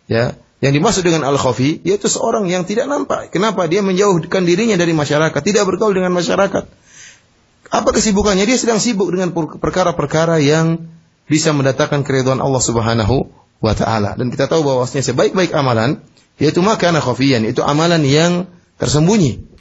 Ya, yang dimaksud dengan al-khafi yaitu seorang yang tidak nampak. Kenapa? Dia menjauhkan dirinya dari masyarakat, tidak bergaul dengan masyarakat. Apa kesibukannya? Dia sedang sibuk dengan perkara-perkara yang bisa mendatangkan keridhaan Allah Subhanahu wa taala. Dan kita tahu bahwasanya sebaik-baik amalan yaitu makana khafiyan, itu amalan yang tersembunyi.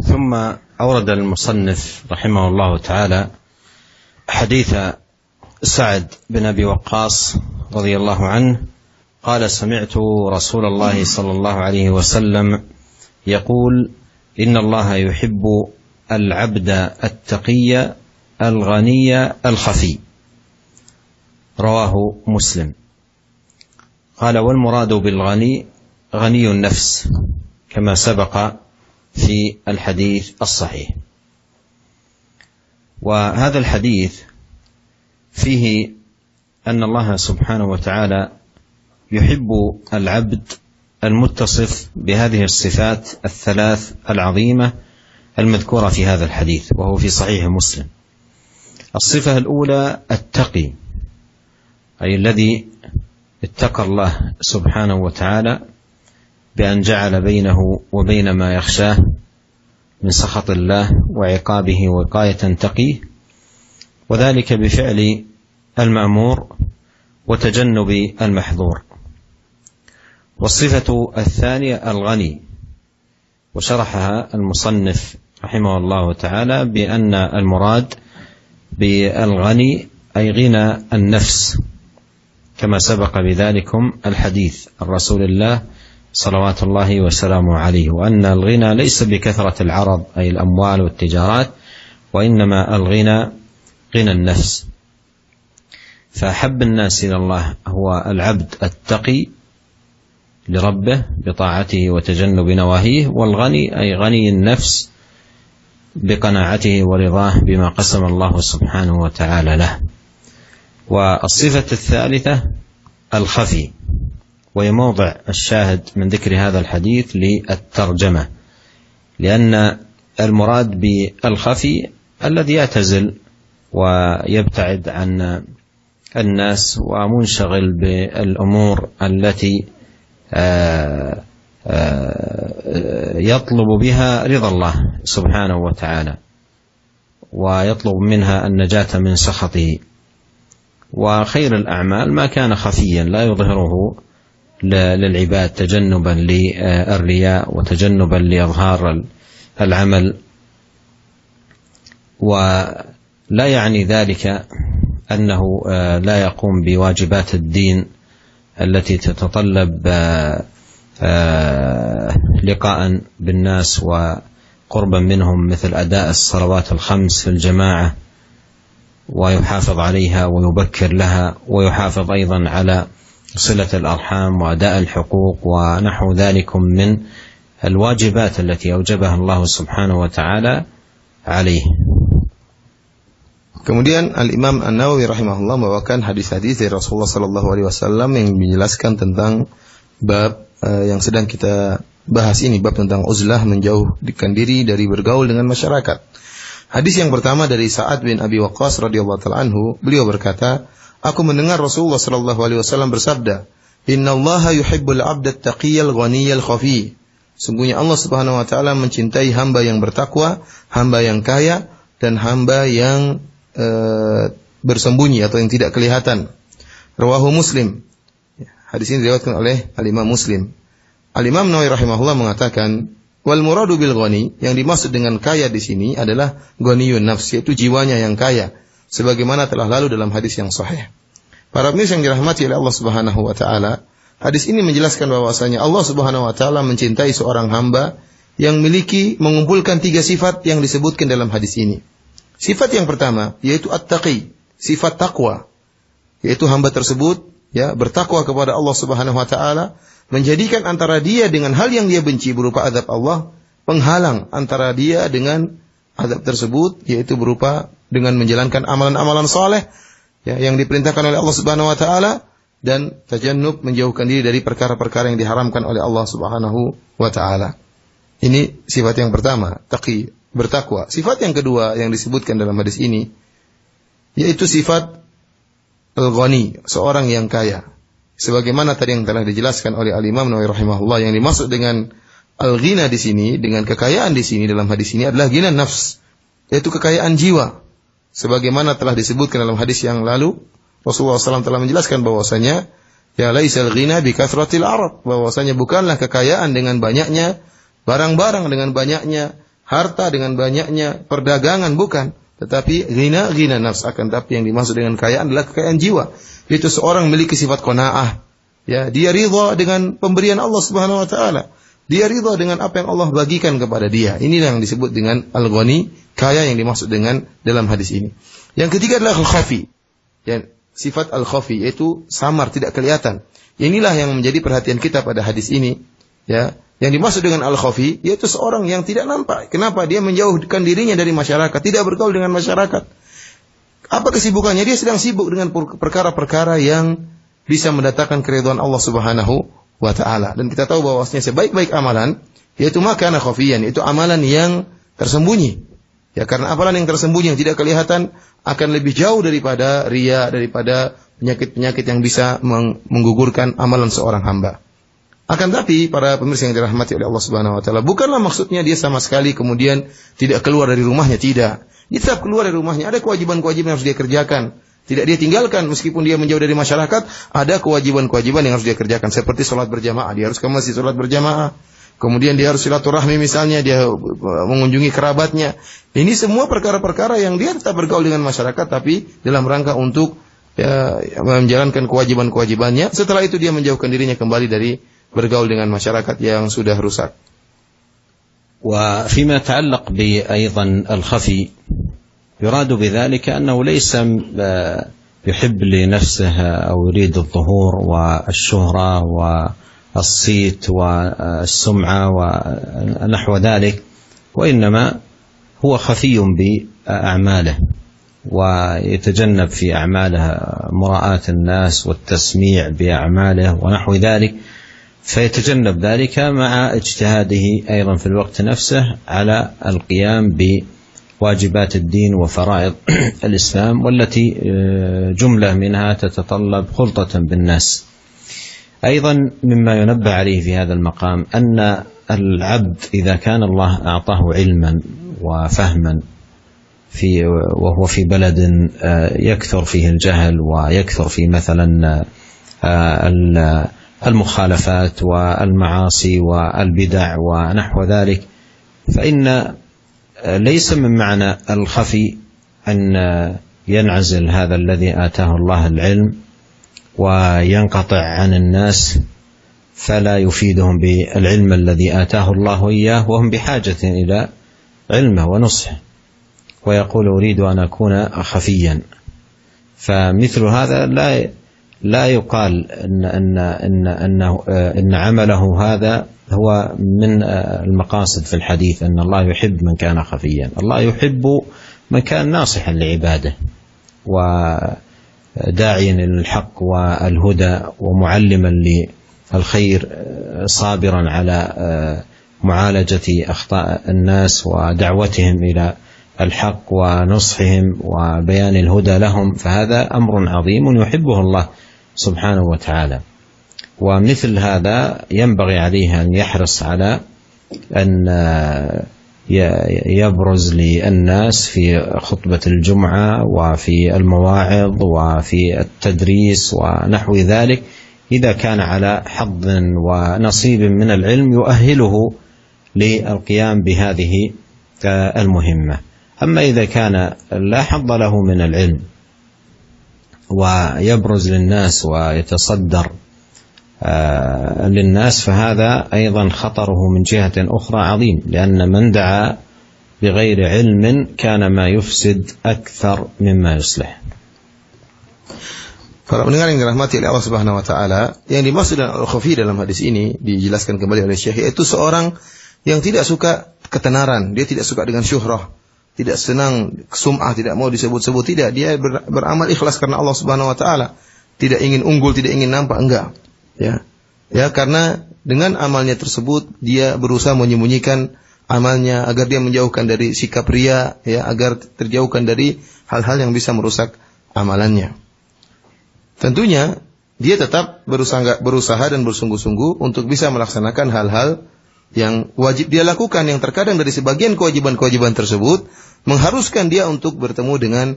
ثم أورد المصنف رحمه الله تعالى حديث سعد بن أبي وقاص رضي الله عنه قال: سمعت رسول الله صلى الله عليه وسلم يقول: إن الله يحب العبد التقي الغني الخفي. رواه مسلم. قال: والمراد بالغني غني النفس كما سبق في الحديث الصحيح. وهذا الحديث فيه أن الله سبحانه وتعالى يحب العبد المتصف بهذه الصفات الثلاث العظيمة المذكورة في هذا الحديث، وهو في صحيح مسلم. الصفة الأولى التقي، أي الذي اتقى الله سبحانه وتعالى بأن جعل بينه وبين ما يخشاه من سخط الله وعقابه وقاية تقيه، وذلك بفعل المأمور وتجنب المحظور. والصفة الثانية الغني، وشرحها المصنف رحمه الله تعالى بأن المراد بالغني أي غنى النفس، كما سبق بذلكم الحديث عن رسول الله صلوات الله وسلامه عليه، وأن الغنى ليس بكثرة العرض أي الأموال والتجارات، وإنما الغنى غنى النفس. فأحب الناس إلى الله هو العبد التقي لربه بطاعته وتجنب نواهيه، والغني أي غني النفس بقناعته ورضاه بما قسم الله سبحانه وتعالى له. والصفة الثالثة الخفي، وهي موضع الشاهد من ذكر هذا الحديث للترجمة، لأن المراد بالخفي الذي يعتزل ويبتعد عن الناس ومنشغل بالأمور التي يطلب بها رضا الله سبحانه وتعالى، ويطلب منها النجاة من سخطه. وخير الأعمال ما كان خفيا لا يظهره للعباد تجنبا للرياء وتجنبا لإظهار العمل. ولا يعني ذلك أنه لا يقوم بواجبات الدين التي تتطلب لقاء بالناس وقربا منهم، مثل أداء الصلوات الخمس في الجماعة ويحافظ عليها ويبكر لها، ويحافظ أيضا على صلة الأرحام وأداء الحقوق ونحو ذلك من الواجبات التي أوجبها الله سبحانه وتعالى عليه. Kemudian Al-Imam An-Nawawi rahimahullah membawakan hadis-hadis dari Rasulullah sallallahu alaihi wasallam yang menjelaskan tentang bab yang sedang kita bahas ini, bab tentang uzlah, menjauhkan diri dari bergaul dengan masyarakat. Hadis yang pertama dari Sa'ad bin Abi Waqqas radhiyallahu ta'ala anhu, beliau berkata, aku mendengar Rasulullah sallallahu alaihi wasallam bersabda, "Innallaha yuhibbul 'abda at-taqiyyal ghaniyyal khafi." Sungguhnya Allah Subhanahu wa taala mencintai hamba yang bertakwa, hamba yang kaya, dan hamba yang bersembunyi atau yang tidak kelihatan. Rawahu Muslim. Hadis ini diriwayatkan oleh Al-Imam Muslim. Al-Imam Nawawi rahimahullah mengatakan, wal muradu bil ghani, yang dimaksud dengan kaya di sini adalah ghaniyun nafs, yaitu jiwanya yang kaya, sebagaimana telah lalu dalam hadis yang sahih. Para pemirsa yang dirahmati oleh Allah Subhanahu wa taala, hadis ini menjelaskan bahwasanya Allah Subhanahu wa taala mencintai seorang hamba yang mengumpulkan 3 sifat yang disebutkan dalam hadis ini. Sifat yang pertama yaitu at-taqi, sifat takwa, yaitu hamba tersebut bertakwa kepada Allah Subhanahu wa taala, menjadikan antara dia dengan hal yang dia benci berupa azab Allah penghalang antara dia dengan azab tersebut, yaitu berupa dengan menjalankan amalan-amalan soleh ya, yang diperintahkan oleh Allah Subhanahu wa taala, dan tajannub, menjauhkan diri dari perkara-perkara yang diharamkan oleh Allah Subhanahu wa taala. Ini sifat yang pertama, taqi, bertakwa. Sifat yang kedua yang disebutkan dalam hadis ini yaitu sifat al-ghani, seorang yang kaya. Sebagaimana tadi yang telah dijelaskan oleh Al-Imam Nawawi rahimahullah, yang dimaksud dengan al-ghina di sini, dengan kekayaan di sini dalam hadis ini adalah ghina nafs, yaitu kekayaan jiwa. Sebagaimana telah disebutkan dalam hadis yang lalu, Rasulullah SAW telah menjelaskan bahwasanya ya laisal ghina bi kathratil arad, bahwasanya bukanlah kekayaan dengan banyaknya barang-barang, dengan banyaknya harta, dengan banyaknya perdagangan, bukan, tetapi ghina nafs. Akan tapi yang dimaksud dengan kekayaan adalah kekayaan jiwa, yaitu seorang memiliki sifat qanaah, ya, dia ridha dengan pemberian Allah Subhanahu wa taala, dia ridha dengan apa yang Allah bagikan kepada dia. Inilah yang disebut dengan al-ghani, kaya yang dimaksud dengan dalam hadis ini. Yang ketiga adalah al-khafi, ya, sifat al-khafi, yaitu samar, tidak kelihatan. Inilah yang menjadi perhatian kita pada hadis ini, ya. Yang dimaksud dengan al-khafi yaitu seorang yang tidak nampak. Kenapa? Dia menjauhkan dirinya dari masyarakat, tidak bergaul dengan masyarakat. Apa kesibukannya? Dia sedang sibuk dengan perkara-perkara yang bisa mendatangkan keridhaan Allah Subhanahu wa taala. Dan kita tahu bahwasanya sebaik-baik amalan yaitu makana khafiyan, itu amalan yang tersembunyi. Ya, karena amalan yang tersembunyi, yang tidak kelihatan, akan lebih jauh daripada riya, daripada penyakit-penyakit yang bisa menggugurkan amalan seorang hamba. Akan tapi para pemirsa yang dirahmati oleh Allah Subhanahu wa taala, bukanlah maksudnya dia sama sekali kemudian tidak keluar dari rumahnya, tidak. Dia tetap keluar dari rumahnya, ada kewajiban-kewajiban yang harus dia kerjakan. Tidak dia tinggalkan, meskipun dia menjauh dari masyarakat, ada kewajiban-kewajiban yang harus dia kerjakan, seperti sholat berjamaah, dia harus ke masjid sholat berjamaah. Kemudian dia harus silaturahmi, misalnya dia mengunjungi kerabatnya. Ini semua perkara-perkara yang dia tetap bergaul dengan masyarakat, tapi dalam rangka untuk ya, menjalankan kewajiban-kewajibannya. Setelah itu dia menjauhkan dirinya kembali dari bergaul dengan masyarakat yang sudah rusak. وفيما يتعلق بأيضا الخفي يراد بذلك أنه ليس يحب لنفسه أو يريد الظهور والشهرة والصيت والسمعة ونحو ذلك، وإنما هو خفي بأعماله ويتجنب في أعماله مراءة الناس والتسميع بأعماله ونحو ذلك، فيتجنب ذلك مع اجتهاده أيضا في الوقت نفسه على القيام بواجبات الدين وفرائض الإسلام، والتي جملة منها تتطلب خلطة بالناس. أيضا مما ينبه عليه في هذا المقام أن العبد إذا كان الله أعطاه علما وفهما وهو في بلد يكثر فيه الجهل ويكثر فيه مثلا المخالفات والمعاصي والبدع ونحو ذلك، فإن ليس من معنى الخفي أن ينعزل هذا الذي آتاه الله العلم وينقطع عن الناس فلا يفيدهم بالعلم الذي آتاه الله إياه وهم بحاجة إلى علمه ونصحه، ويقول أريد أن أكون خفيا. فمثل هذا لا يقال إن عمله هذا هو من المقاصد في الحديث أن الله يحب من كان خفيا. الله يحب من كان ناصحا لعباده وداعيا للحق والهدى ومعلما للخير صابرا على معالجة أخطاء الناس ودعوتهم إلى الحق ونصحهم وبيان الهدى لهم، فهذا أمر عظيم يحبه الله سبحانه وتعالى. ومثل هذا ينبغي عليه أن يحرص على أن يبرز للناس في خطبة الجمعة وفي المواعظ وفي التدريس ونحو ذلك إذا كان على حظ ونصيب من العلم يؤهله للقيام بهذه المهمة. أما إذا كان لا حظ له من العلم ويبرز للناس ويتصدر للناس فهذا أيضا خطره من جهة أخرى عظيم، لأن من دعا بغير علم كان ما يفسد أكثر مما يصلح. Para pendengar yang dirahmati oleh Allah Subhanahu wa taala, yang dimaksud dengan al-khafi dalam hadis ini dijelaskan kembali oleh Syekh, yaitu seorang yang tidak suka ketenaran, dia tidak suka dengan syuhrah, tidak senang sum'ah, tidak mau disebut-sebut, tidak. Dia beramal ikhlas karena Allah Subhanahu wa taala. Tidak ingin unggul, tidak ingin nampak, enggak. Ya. Ya, karena dengan amalnya tersebut dia berusaha menyembunyikan amalnya agar dia menjauhkan dari sikap riya, ya, agar terjauhkan dari hal-hal yang bisa merusak amalannya. Tentunya dia tetap berusaha dan bersungguh-sungguh untuk bisa melaksanakan hal-hal yang wajib dia lakukan, yang terkadang dari sebagian kewajiban-kewajiban tersebut mengharuskan dia untuk bertemu dengan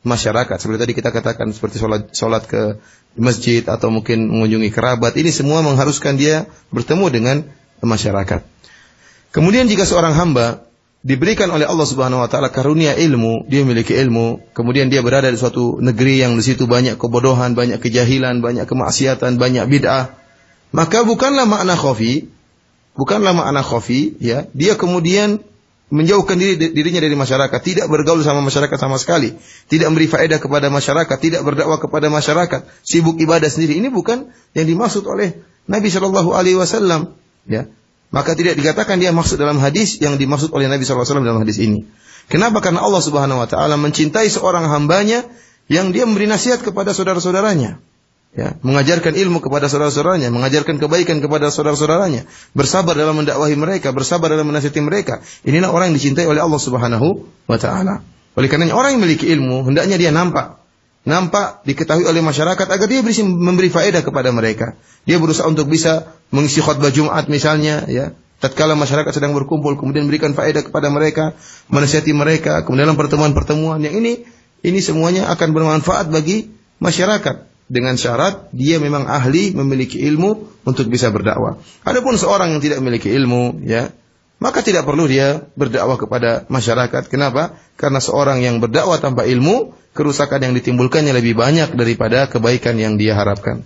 masyarakat. Seperti tadi kita katakan, seperti sholat ke masjid atau mungkin mengunjungi kerabat. Ini semua mengharuskan dia bertemu dengan masyarakat. Kemudian jika seorang hamba diberikan oleh Allah Subhanahu wa taala karunia ilmu, dia memiliki ilmu, kemudian dia berada di suatu negeri yang di situ banyak kebodohan, banyak kejahilan, banyak kemaksiatan, banyak bid'ah, maka bukanlah makna khafi, ya, dia kemudian menjauhkan dirinya dari masyarakat, tidak bergaul sama masyarakat sama sekali, tidak memberi faedah kepada masyarakat, tidak berdakwah kepada masyarakat, sibuk ibadah sendiri. Ini bukan yang dimaksud oleh Nabi Shallallahu Alaihi Wasallam, ya. Maka tidak dikatakan dia maksud dalam hadis yang dimaksud oleh Nabi Shallallahu Alaihi Wasallam dalam hadis ini. Kenapa? Karena Allah Subhanahu Wa Taala mencintai seorang hambanya yang dia memberi nasihat kepada saudara-saudaranya. Ya, mengajarkan ilmu kepada saudara-saudaranya, mengajarkan kebaikan kepada saudara-saudaranya, bersabar dalam mendakwahi mereka, bersabar dalam menasihati mereka. Inilah orang yang dicintai oleh Allah Subhanahu wa taala. Oleh karenanya orang yang memiliki ilmu hendaknya dia nampak diketahui oleh masyarakat agar dia bisa memberi faedah kepada mereka. Dia berusaha untuk bisa mengisi khutbah Jumat misalnya, ya. Tatkala masyarakat sedang berkumpul kemudian berikan faedah kepada mereka, menasihati mereka, kemudian dalam pertemuan-pertemuan yang ini semuanya akan bermanfaat bagi masyarakat. Dengan syarat dia memang ahli, memiliki ilmu untuk bisa berdakwah. Adapun seorang yang tidak memiliki ilmu, ya, maka tidak perlu dia berdakwah kepada masyarakat. Kenapa? Karena seorang yang berdakwah tanpa ilmu, kerusakan yang ditimbulkannya lebih banyak daripada kebaikan yang dia harapkan.